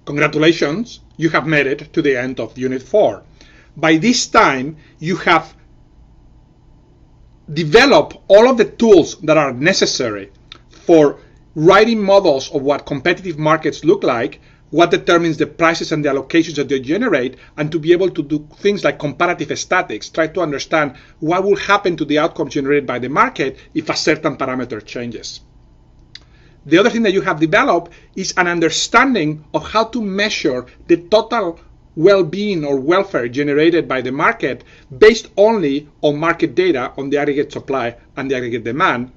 Congratulations, you have made it to the end of Unit 4. By this time, you have developed all of the tools that are necessary for writing models of what competitive markets look like, what determines the prices and the allocations that they generate, and to be able to do things like comparative statistics, try to understand what will happen to the outcomes generated by the market if a certain parameter changes. The other thing that you have developed is an understanding of how to measure the total well-being or welfare generated by the market based only on market data on the aggregate supply and the aggregate demand.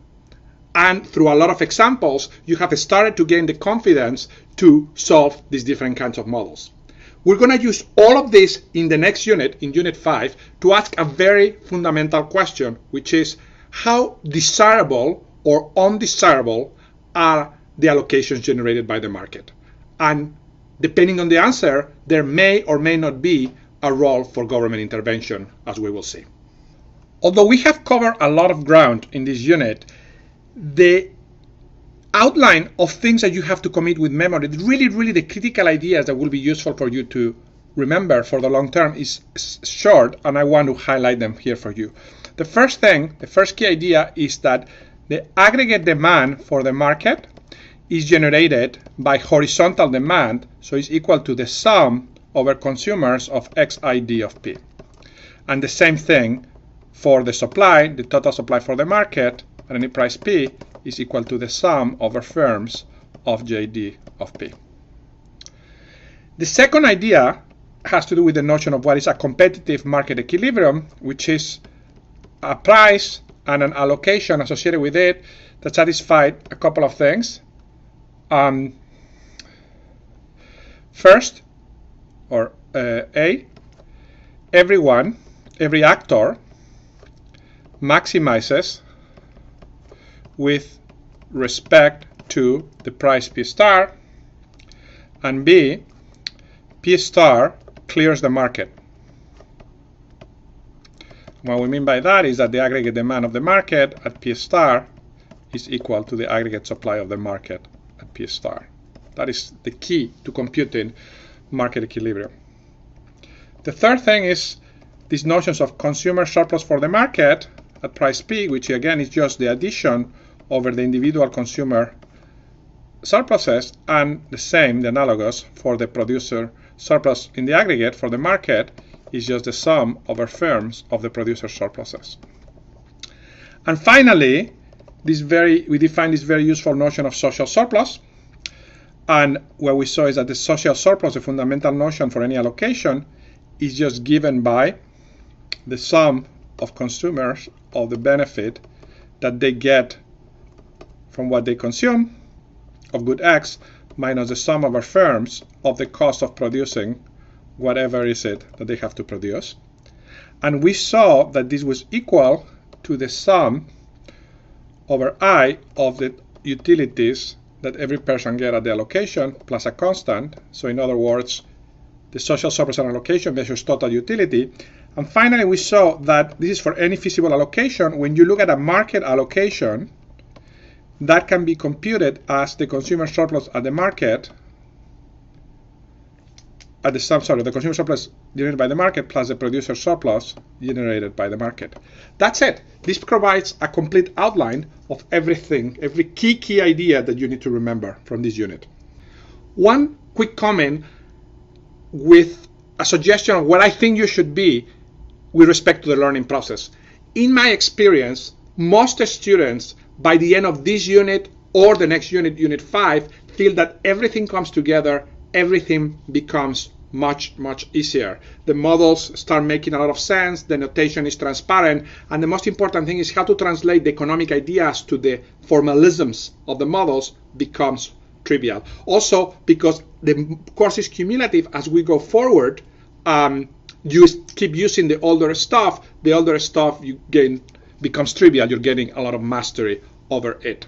And through a lot of examples, you have started to gain the confidence to solve these different kinds of models. We're going to use all of this in the next unit, in Unit 5, to ask a very fundamental question, which is how desirable or undesirable are the allocations generated by the market? And depending on the answer, there may or may not be a role for government intervention, as we will see. Although we have covered a lot of ground in this unit, the outline of things that you have to commit with memory, really the critical ideas that will be useful for you to remember for the long term is short, and I want to highlight them here for you. The first key idea is that the aggregate demand for the market is generated by horizontal demand, so it's equal to the sum over consumers of xid of p. And the same thing for the supply, the total supply for the market at any price p is equal to the sum over firms of jd of p. The second idea has to do with the notion of what is a competitive market equilibrium, which is a price and an allocation associated with it that satisfy a couple of things. First, or A, every actor maximizes with respect to the price P star, and B, P star clears the market. What we mean by that is that the aggregate demand of the market at P star is equal to the aggregate supply of the market at P star. That is the key to computing market equilibrium. The third thing is these notions of consumer surplus for the market at price P, which again is just the addition over the individual consumer surpluses, and the analogous for the producer surplus in the aggregate for the market is just the sum over firms of the producer surpluses. And finally, we define this very useful notion of social surplus. And what we saw is that the social surplus, the fundamental notion for any allocation, is just given by the sum of consumers of the benefit that they get from what they consume of good X minus the sum over firms of the cost of producing whatever is it that they have to produce. And we saw that this was equal to the sum over I of the utilities that every person get at the allocation plus a constant. So in other words, the social surplus and allocation measures total utility. And finally, we saw that this is for any feasible allocation. When you look at a market allocation, that can be computed as the consumer surplus at the market, at the sum, the consumer surplus generated by the market plus the producer surplus generated by the market. That's it. This provides a complete outline of everything, every key idea that you need to remember from this unit. One quick comment with a suggestion of what I think you should be with respect to the learning process. In my experience, most students by the end of this unit or the next unit, Unit 5, feel that everything comes together, everything becomes much easier. The models start making a lot of sense, the notation is transparent, and the most important thing is how to translate the economic ideas to the formalisms of the models becomes trivial. Also, because the course is cumulative, as we go forward, you keep using the older stuff you gain becomes trivial. You're getting a lot of mastery over it.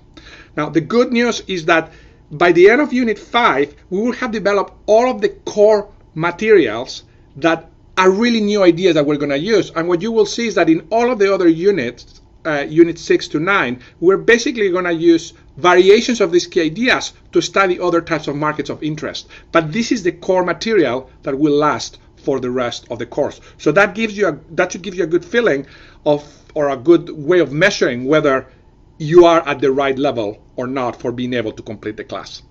Now, the good news is that by the end of Unit 5, we will have developed all of the core materials that are really new ideas that we're going to use. And what you will see is that in all of the other units units 6 to 9, we're basically going to use variations of these key ideas to study other types of markets of interest. But this is the core material that will last for the rest of the course. So that should give you a good feeling of, or a good way of measuring whether you are at the right level or not for being able to complete the class.